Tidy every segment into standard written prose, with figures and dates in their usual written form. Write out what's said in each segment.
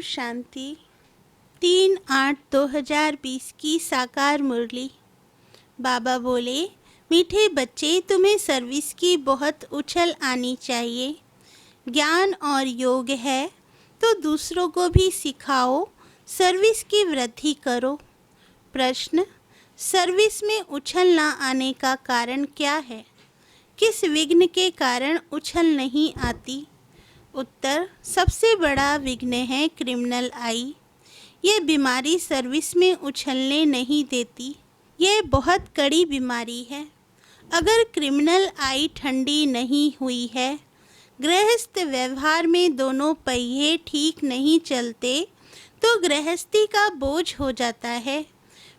शांति। 3/8/2020 की साकार मुरली। बाबा बोले, मीठे बच्चे, तुम्हें सर्विस की बहुत उछल आनी चाहिए। ज्ञान और योग है तो दूसरों को भी सिखाओ, सर्विस की वृद्धि करो। प्रश्न, सर्विस में उछल ना आने का कारण क्या है? किस विघ्न के कारण उछल नहीं आती? उत्तर, सबसे बड़ा विघ्न है क्रिमिनल आई। ये बीमारी सर्विस में उछलने नहीं देती। ये बहुत कड़ी बीमारी है। अगर क्रिमिनल आई ठंडी नहीं हुई है, गृहस्थ व्यवहार में दोनों पहिए ठीक नहीं चलते तो गृहस्थी का बोझ हो जाता है।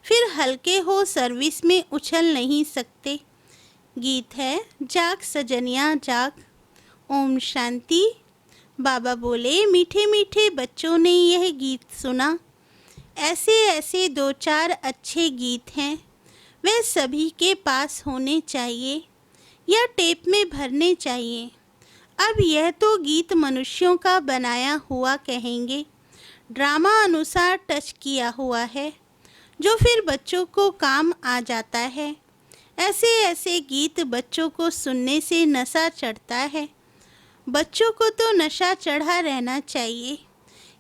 फिर हल्के हो सर्विस में उछल नहीं सकते। गीत है, जाग सजनिया जाग। ओम शांति। बाबा बोले, मीठे मीठे बच्चों ने यह गीत सुना। ऐसे ऐसे 2-4 अच्छे गीत हैं, वे सभी के पास होने चाहिए या टेप में भरने चाहिए। अब यह तो गीत मनुष्यों का बनाया हुआ कहेंगे, ड्रामा अनुसार टच किया हुआ है, जो फिर बच्चों को काम आ जाता है। ऐसे ऐसे गीत बच्चों को सुनने से नशा चढ़ता है। बच्चों को तो नशा चढ़ा रहना चाहिए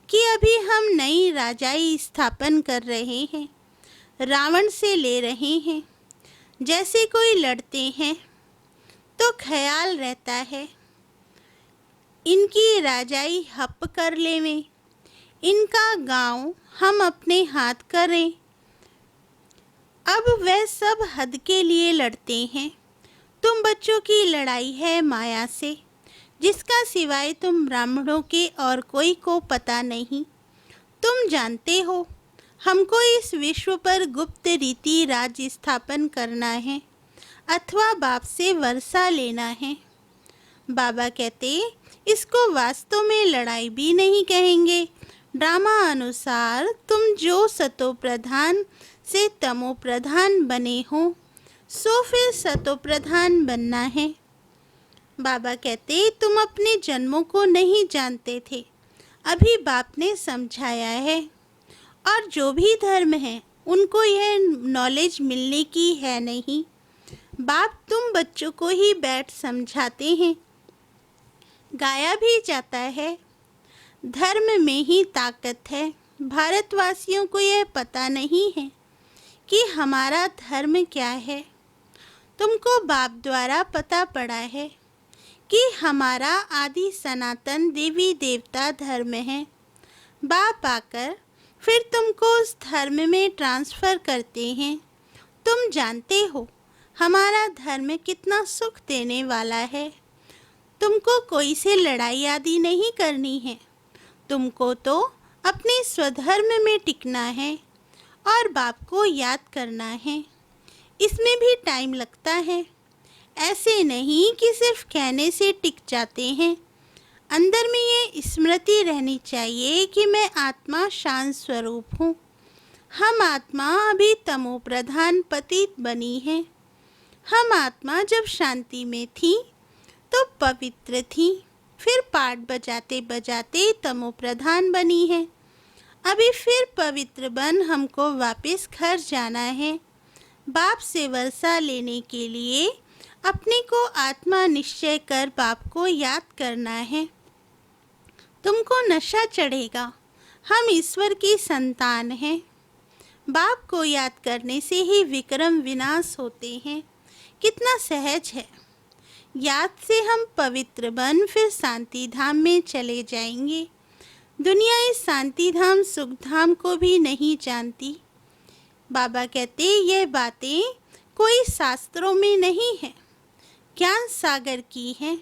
कि अभी हम नई राजाई स्थापन कर रहे हैं, रावण से ले रहे हैं। जैसे कोई लड़ते हैं तो ख्याल रहता है, इनकी राजाई हप कर लेवें, इनका गांव हम अपने हाथ करें। अब वह सब हद के लिए लड़ते हैं। तुम बच्चों की लड़ाई है माया से, जिसका सिवाय तुम ब्राह्मणों के और कोई को पता नहीं। तुम जानते हो, हमको इस विश्व पर गुप्त रीति राज स्थापन करना है अथवा बाप से वर्षा लेना है। बाबा कहते, इसको वास्तव में लड़ाई भी नहीं कहेंगे। ड्रामा अनुसार तुम जो सतो प्रधान से तमो प्रधान बने हो, सो फिर सतो प्रधान बनना है। बाबा कहते, तुम अपने जन्मों को नहीं जानते थे, अभी बाप ने समझाया है। और जो भी धर्म है, उनको यह नॉलेज मिलने की है नहीं। बाप तुम बच्चों को ही बैठ समझाते हैं। गाया भी जाता है, धर्म में ही ताकत है। भारतवासियों को यह पता नहीं है कि हमारा धर्म क्या है। तुमको बाप द्वारा पता पड़ा है कि हमारा आदि सनातन देवी देवता धर्म है। बाप आकर फिर तुमको उस धर्म में ट्रांसफ़र करते हैं। तुम जानते हो हमारा धर्म कितना सुख देने वाला है। तुमको कोई से लड़ाई आदि नहीं करनी है। तुमको तो अपने स्वधर्म में टिकना है और बाप को याद करना है। इसमें भी टाइम लगता है। ऐसे नहीं कि सिर्फ कहने से टिक जाते हैं। अंदर में ये स्मृति रहनी चाहिए कि मैं आत्मा शांत स्वरूप हूँ। हम आत्मा अभी तमो प्रधान पतित बनी है। हम आत्मा जब शांति में थी तो पवित्र थी, फिर पाठ बजाते बजाते तमो प्रधान बनी है। अभी फिर पवित्र बन हमको वापस घर जाना है। बाप से वर्षा लेने के लिए अपने को आत्मा निश्चय कर बाप को याद करना है। तुमको नशा चढ़ेगा, हम ईश्वर की संतान हैं। बाप को याद करने से ही विक्रम विनाश होते हैं। कितना सहज है। याद से हम पवित्र बन फिर शांति धाम में चले जाएंगे। दुनिया इस शांति धाम सुख धाम को भी नहीं जानती। बाबा कहते, ये बातें कोई शास्त्रों में नहीं है, ज्ञान सागर की है।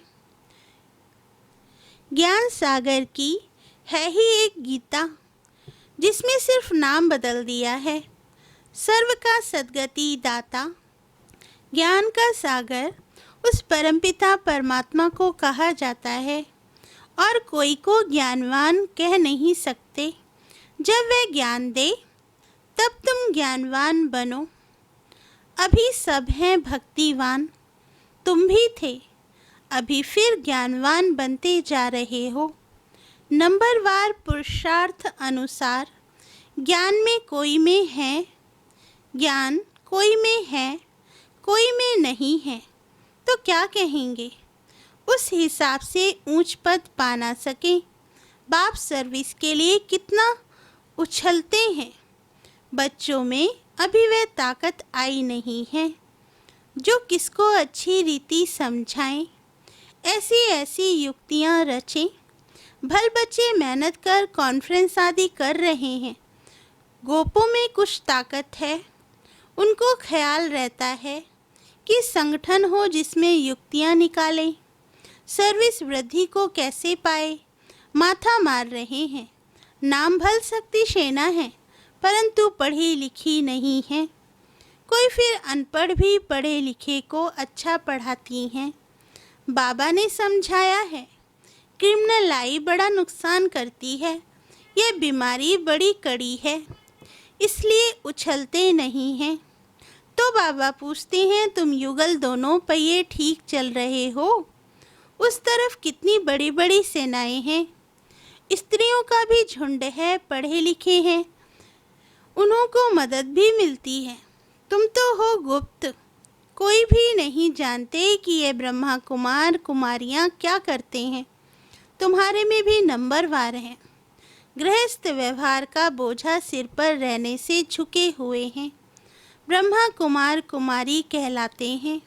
ज्ञान सागर की है ही एक गीता, जिसमें सिर्फ नाम बदल दिया है। सर्व का सद्गति दाता। ज्ञान का सागर उस परमपिता परमात्मा को कहा जाता है और कोई को ज्ञानवान कह नहीं सकते। जब वह ज्ञान दे तब तुम ज्ञानवान बनो। अभी सब हैं भक्तिवान, तुम भी थे, अभी फिर ज्ञानवान बनते जा रहे हो। नंबरवार पुरुषार्थ अनुसार ज्ञान में कोई में है, ज्ञान कोई में है, कोई में नहीं है, तो क्या कहेंगे? उस हिसाब से ऊंच पद पा ना सके। बाप सर्विस के लिए कितना उछलते हैं। बच्चों में अभी वह ताकत आई नहीं है जो किसको अच्छी रीति समझाएं, ऐसी ऐसी युक्तियां रचें। भल बच्चे मेहनत कर कॉन्फ्रेंस आदि कर रहे हैं। गोपों में कुछ ताकत है। उनको ख्याल रहता है कि संगठन हो जिसमें युक्तियां निकालें। सर्विस वृद्धि को कैसे पाए, माथा मार रहे हैं। नाम भल शक्ति सेना है, परंतु पढ़ी लिखी नहीं है। कोई फिर अनपढ़ भी पढ़े लिखे को अच्छा पढ़ाती हैं। बाबा ने समझाया है, क्रिमिनल लाई बड़ा नुकसान करती है। यह बीमारी बड़ी कड़ी है, इसलिए उछलते नहीं हैं। तो बाबा पूछते हैं, तुम युगल दोनों पहिए ठीक चल रहे हो? उस तरफ कितनी बड़ी बड़ी सेनाएं हैं। स्त्रियों का भी झुंड है, पढ़े लिखे हैं, उन्हों को मदद भी मिलती है। तुम तो हो गुप्त, कोई भी नहीं जानते कि ये ब्रह्मा कुमार कुमारियाँ क्या करते हैं। तुम्हारे में भी नंबरवार हैं। गृहस्थ व्यवहार का बोझा सिर पर रहने से झुके हुए हैं। ब्रह्मा कुमार कुमारी कहलाते हैं,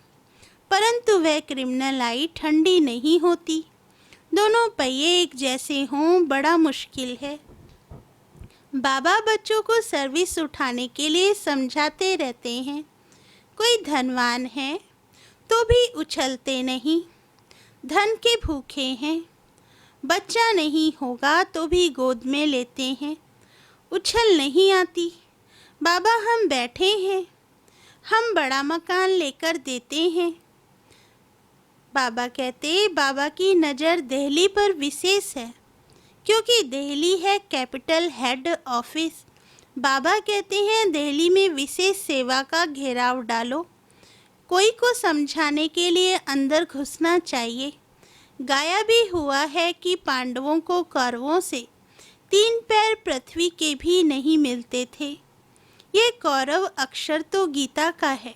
परंतु वह क्रिमिनल आई ठंडी नहीं होती। दोनों पहिए एक जैसे हों बड़ा मुश्किल है। बाबा बच्चों को सर्विस उठाने के लिए समझाते रहते हैं। कोई धनवान है तो भी उछलते नहीं, धन के भूखे हैं। बच्चा नहीं होगा तो भी गोद में लेते हैं, उछल नहीं आती। बाबा हम बैठे हैं, हम बड़ा मकान लेकर देते हैं। बाबा कहते, बाबा की नज़र दिल्ली पर विशेष है, क्योंकि दिल्ली है कैपिटल हेड ऑफिस। बाबा कहते हैं, दिल्ली में विशेष सेवा का घेराव डालो। कोई को समझाने के लिए अंदर घुसना चाहिए। गाया भी हुआ है कि पांडवों को कौरवों से 3 पैर पृथ्वी के भी नहीं मिलते थे। ये कौरव अक्षर तो गीता का है।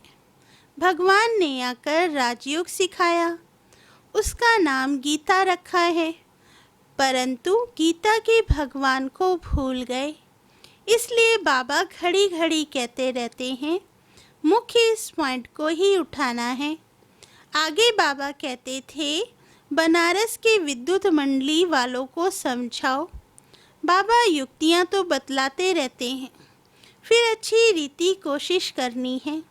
भगवान ने आकर राजयोग सिखाया, उसका नाम गीता रखा है, परंतु गीता के भगवान को भूल गए। इसलिए बाबा घड़ी घड़ी कहते रहते हैं, मुख्य इस पॉइंट को ही उठाना है। आगे बाबा कहते थे, बनारस के विद्युत मंडली वालों को समझाओ। बाबा युक्तियाँ तो बतलाते रहते हैं, फिर अच्छी रीति कोशिश करनी है।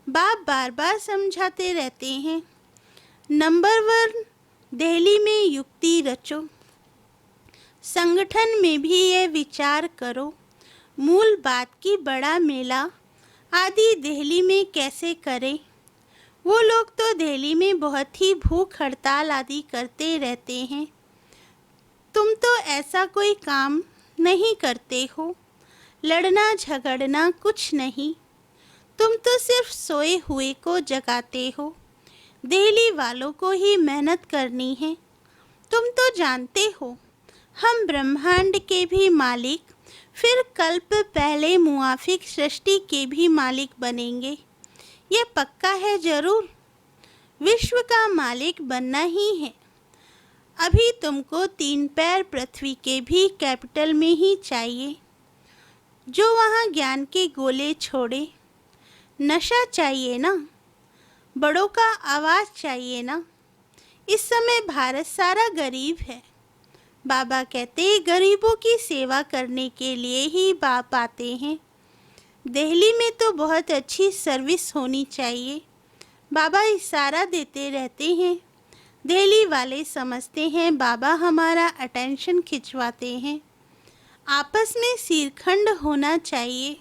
बाप बार बार समझाते रहते हैं। नंबर 1, दिल्ली में युक्ति रचो। संगठन में भी ये विचार करो, मूल बात की बड़ा मेला आदि दिल्ली में कैसे करें। वो लोग तो दिल्ली में बहुत ही भूख हड़ताल आदि करते रहते हैं। तुम तो ऐसा कोई काम नहीं करते हो। लड़ना झगड़ना कुछ नहीं, तुम तो सिर्फ सोए हुए को जगाते हो। दिल्ली वालों को ही मेहनत करनी है। तुम तो जानते हो, हम ब्रह्मांड के भी मालिक, फिर कल्प पहले मुआफिक सृष्टि के भी मालिक बनेंगे। ये पक्का है जरूर। विश्व का मालिक बनना ही है। अभी तुमको 3 पैर पृथ्वी के भी कैपिटल में ही चाहिए, जो वहाँ ज्ञान के गोले छोड़े। नशा चाहिए ना, बड़ों का आवाज़ चाहिए ना। इस समय भारत सारा गरीब है। बाबा कहते, गरीबों की सेवा करने के लिए ही बाप आते हैं। दिल्ली में तो बहुत अच्छी सर्विस होनी चाहिए। बाबा इशारा देते रहते हैं। दिल्ली वाले समझते हैं बाबा हमारा अटेंशन खिंचवाते हैं। आपस में सिरखंड होना चाहिए।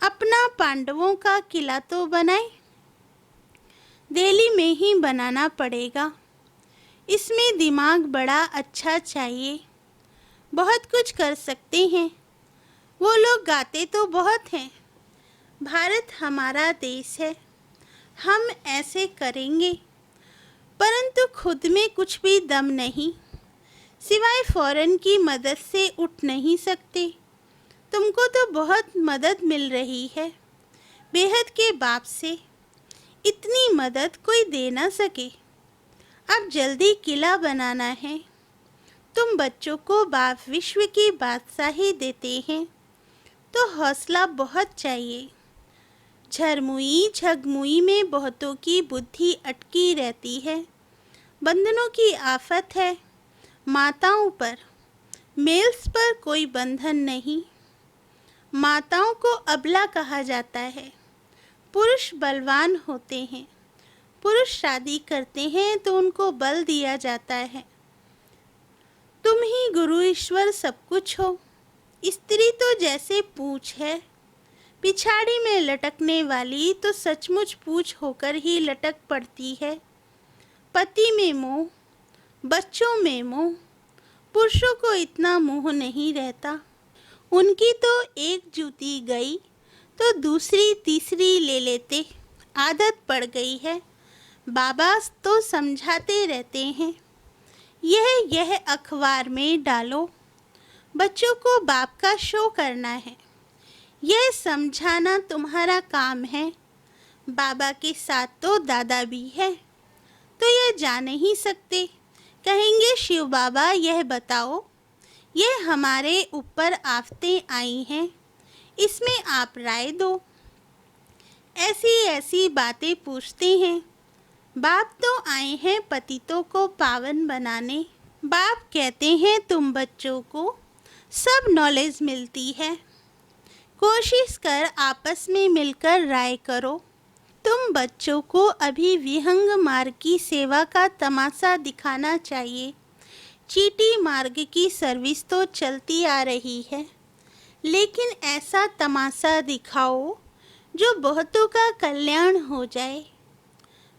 अपना पांडवों का किला तो बनाए, दिल्ली में ही बनाना पड़ेगा। इसमें दिमाग बड़ा अच्छा चाहिए। बहुत कुछ कर सकते हैं। वो लोग गाते तो बहुत हैं, भारत हमारा देश है, हम ऐसे करेंगे, परंतु खुद में कुछ भी दम नहीं। सिवाय फौरन की मदद से उठ नहीं सकते। तुमको तो बहुत मदद मिल रही है बेहद के बाप से। इतनी मदद कोई दे ना सके। अब जल्दी किला बनाना है। तुम बच्चों को बाप विश्व की बादशाही देते हैं तो हौसला बहुत चाहिए। झरमुई झगमुई में बहुतों की बुद्धि अटकी रहती है। बंधनों की आफत है माताओं पर। मेल्स पर कोई बंधन नहीं। माताओं को अबला कहा जाता है। पुरुष बलवान होते हैं। पुरुष शादी करते हैं तो उनको बल दिया जाता है। तुम ही गुरु ईश्वर सब कुछ हो। स्त्री तो जैसे पूंछ है पिछाड़ी में लटकने वाली, तो सचमुच पूंछ होकर ही लटक पड़ती है। पति में मोह, बच्चों में मोह। पुरुषों को इतना मोह नहीं रहता। उनकी तो एक जूती गई तो दूसरी तीसरी ले लेते। आदत पड़ गई है। बाबा तो समझाते रहते हैं, यह अखबार में डालो। बच्चों को बाप का शो करना है। यह समझाना तुम्हारा काम है। बाबा के साथ तो दादा भी है, तो यह जा नहीं सकते। कहेंगे शिव बाबा यह बताओ, यह हमारे ऊपर आफतें आई हैं, इसमें आप राय दो। ऐसी ऐसी बातें पूछते हैं। बाप तो आए हैं पतितों को पावन बनाने। बाप कहते हैं तुम बच्चों को सब नॉलेज मिलती है। कोशिश कर आपस में मिलकर राय करो। तुम बच्चों को अभी विहंग मार्ग की सेवा का तमाशा दिखाना चाहिए। चीटी मार्ग की सर्विस तो चलती आ रही है, लेकिन ऐसा तमाशा दिखाओ जो बहुतों का कल्याण हो जाए।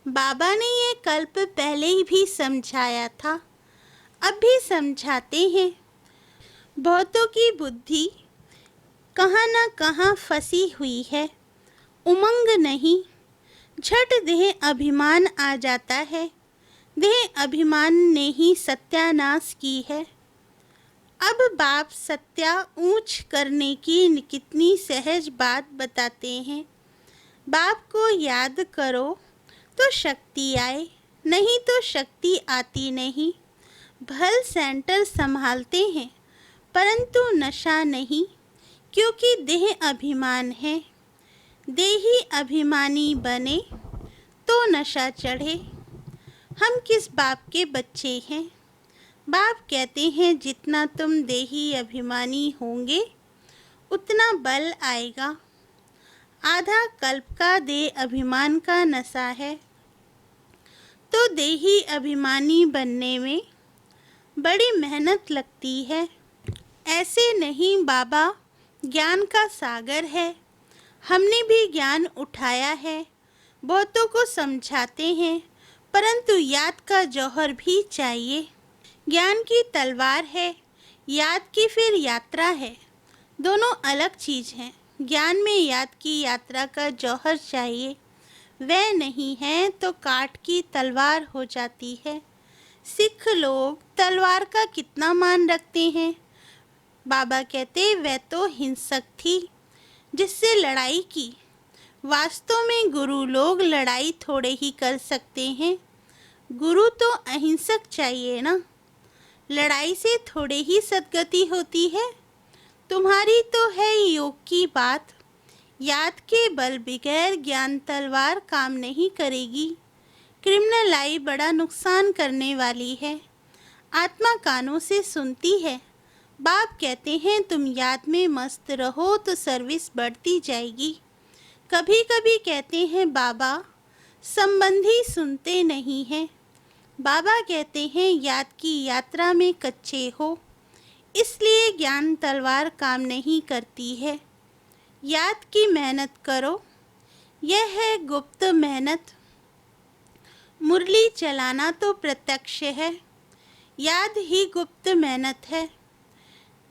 बाबा ने ये कल्प पहले ही भी समझाया था, अब भी समझाते हैं। बहुतों की बुद्धि कहाँ न कहाँ फंसी हुई है। उमंग नहीं, झट देह अभिमान आ जाता है। देह अभिमान ने ही सत्यानाश की है। अब बाप सत्या ऊंच करने की कितनी सहज बात बताते हैं। बाप को याद करो तो शक्ति आए, नहीं तो शक्ति आती नहीं। भल सेंटर संभालते हैं परंतु नशा नहीं, क्योंकि देह अभिमान है। देही अभिमानी बने तो नशा चढ़े। हम किस बाप के बच्चे हैं? बाप कहते हैं जितना तुम देही अभिमानी होंगे उतना बल आएगा। आधा कल्प का देह अभिमान का नशा है, तो देही अभिमानी बनने में बड़ी मेहनत लगती है। ऐसे नहीं, बाबा ज्ञान का सागर है। हमने भी ज्ञान उठाया है, बहुतों को समझाते हैं, परंतु याद का जौहर भी चाहिए। ज्ञान की तलवार है, याद की फिर यात्रा है। दोनों अलग चीज़ हैं। ज्ञान में याद की यात्रा का जौहर चाहिए, वह नहीं है तो काठ की तलवार हो जाती है। सिख लोग तलवार का कितना मान रखते हैं। बाबा कहते वह तो हिंसक थी जिससे लड़ाई की। वास्तव में गुरु लोग लड़ाई थोड़े ही कर सकते हैं। गुरु तो अहिंसक चाहिए ना। लड़ाई से थोड़े ही सद्गति होती है। तुम्हारी तो है योग की बात। याद के बल बगैर ज्ञान तलवार काम नहीं करेगी। क्रिमिनल आई बड़ा नुकसान करने वाली है। आत्मा कानों से सुनती है। बाप कहते हैं तुम याद में मस्त रहो तो सर्विस बढ़ती जाएगी। कभी कभी कहते हैं बाबा संबंधी सुनते नहीं हैं। बाबा कहते हैं याद की यात्रा में कच्चे हो, इसलिए ज्ञान तलवार काम नहीं करती है। याद की मेहनत करो, यह है गुप्त मेहनत। मुरली चलाना तो प्रत्यक्ष है, याद ही गुप्त मेहनत है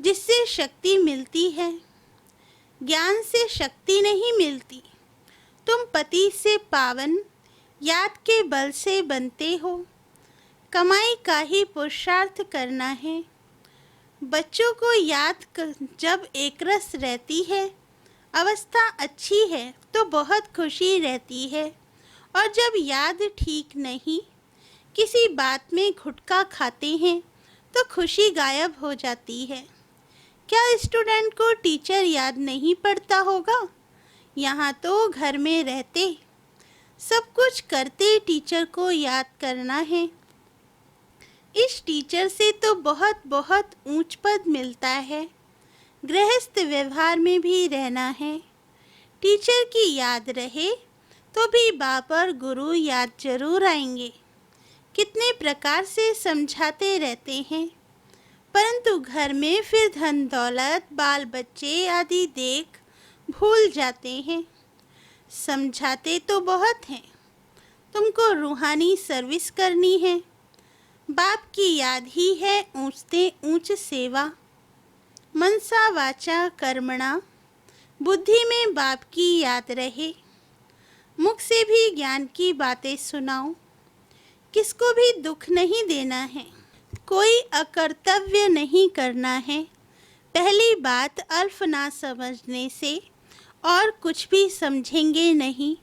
जिससे शक्ति मिलती है। ज्ञान से शक्ति नहीं मिलती। तुम पति से पावन याद के बल से बनते हो। कमाई का ही पुरुषार्थ करना है। बच्चों को जब एकरस रहती है, अवस्था अच्छी है तो बहुत खुशी रहती है, और जब याद ठीक नहीं, किसी बात में घुटका खाते हैं तो खुशी गायब हो जाती है। क्या स्टूडेंट को टीचर याद नहीं पड़ता होगा? यहाँ तो घर में रहते सब कुछ करते टीचर को याद करना है। इस टीचर से तो बहुत बहुत ऊंच पद मिलता है। गृहस्थ व्यवहार में भी रहना है। टीचर की याद रहे तो भी बाप और गुरु याद जरूर आएंगे। कितने प्रकार से समझाते रहते हैं, परंतु घर में फिर धन दौलत, बाल बच्चे आदि देख भूल जाते हैं। समझाते तो बहुत हैं, तुमको रूहानी सर्विस करनी है। बाप की याद ही है ऊंच से ऊंच सेवा। मनसा वाचा कर्मणा, बुद्धि में बाप की याद रहे। मुख से भी ज्ञान की बातें सुनाओ। किसको भी दुख नहीं देना है, कोई अकर्तव्य नहीं करना है। पहली बात, अल्फ ना समझने से और कुछ भी समझेंगे नहीं।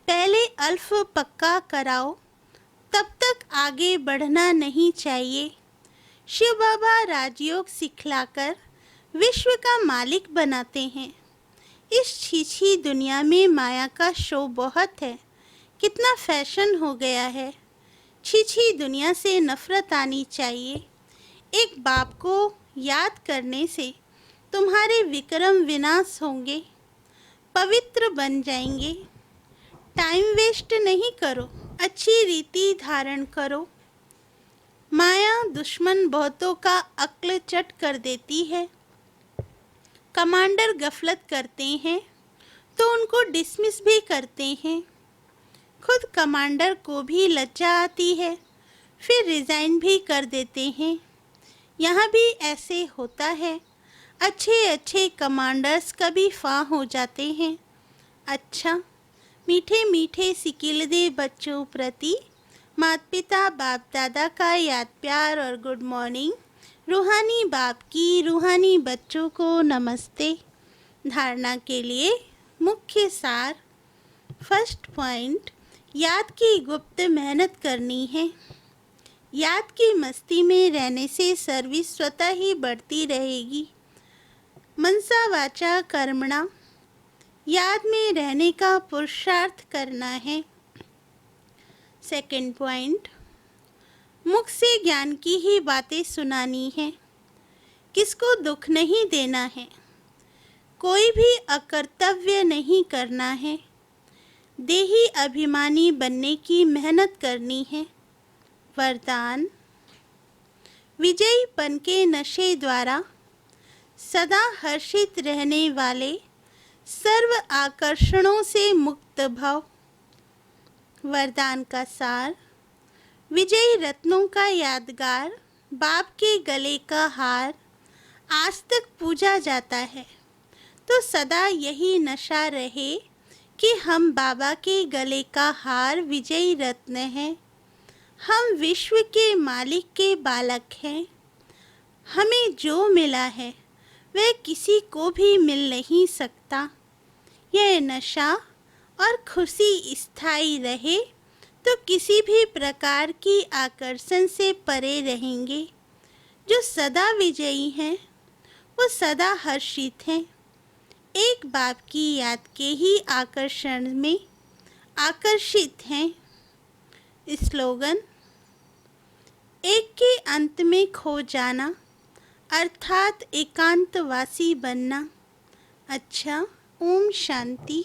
पहले अल्फ पक्का कराओ, तब तक आगे बढ़ना नहीं चाहिए। शिव बाबा राजयोग सिखलाकर विश्व का मालिक बनाते हैं। इस छीछी दुनिया में माया का शो बहुत है। कितना फैशन हो गया है। छीछी दुनिया से नफरत आनी चाहिए। एक बाप को याद करने से तुम्हारे विक्रम विनाश होंगे, पवित्र बन जाएंगे। टाइम वेस्ट नहीं करो, अच्छी रीति धारण करो। माया दुश्मन बहुतों का अक्ल चट कर देती है। कमांडर गफलत करते हैं तो उनको डिसमिस भी करते हैं। खुद कमांडर को भी लज्जा आती है, फिर रिज़ाइन भी कर देते हैं। यहाँ भी ऐसे होता है। अच्छे अच्छे कमांडर्स कभी फां हो जाते हैं। अच्छा, मीठे मीठे सिकिल दे बच्चों प्रति माता पिता बाप दादा का याद प्यार और गुड मॉर्निंग। रूहानी बाप की रूहानी बच्चों को नमस्ते। धारणा के लिए मुख्य सार। फर्स्ट पॉइंट, याद की गुप्त मेहनत करनी है। याद की मस्ती में रहने से सर्विस स्वतः ही बढ़ती रहेगी। मनसा वाचा कर्मणा, याद में रहने का पुरुषार्थ करना है। सेकंड पॉइंट, मुख से ज्ञान की ही बातें सुनानी है। किसको दुख नहीं देना है, कोई भी अकर्तव्य नहीं करना है। देही अभिमानी बनने की मेहनत करनी है। वरदान, विजयीपन के नशे द्वारा सदा हर्षित रहने वाले सर्व आकर्षणों से मुक्त भव। वरदान का सार, विजयी रत्नों का यादगार बाप के गले का हार आज तक पूजा जाता है, तो सदा यही नशा रहे कि हम बाबा के गले का हार विजयी रत्न हैं। हम विश्व के मालिक के बालक हैं। हमें जो मिला है वह किसी को भी मिल नहीं सकता। यह नशा और खुशी स्थायी रहे तो किसी भी प्रकार की आकर्षण से परे रहेंगे। जो सदा विजयी हैं वो सदा हर्षित हैं। एक बाप की याद के ही आकर्षण में आकर्षित हैं। स्लोगन, एक के अंत में खो जाना अर्थात एकांतवासी बनना। अच्छा, ओम शांति।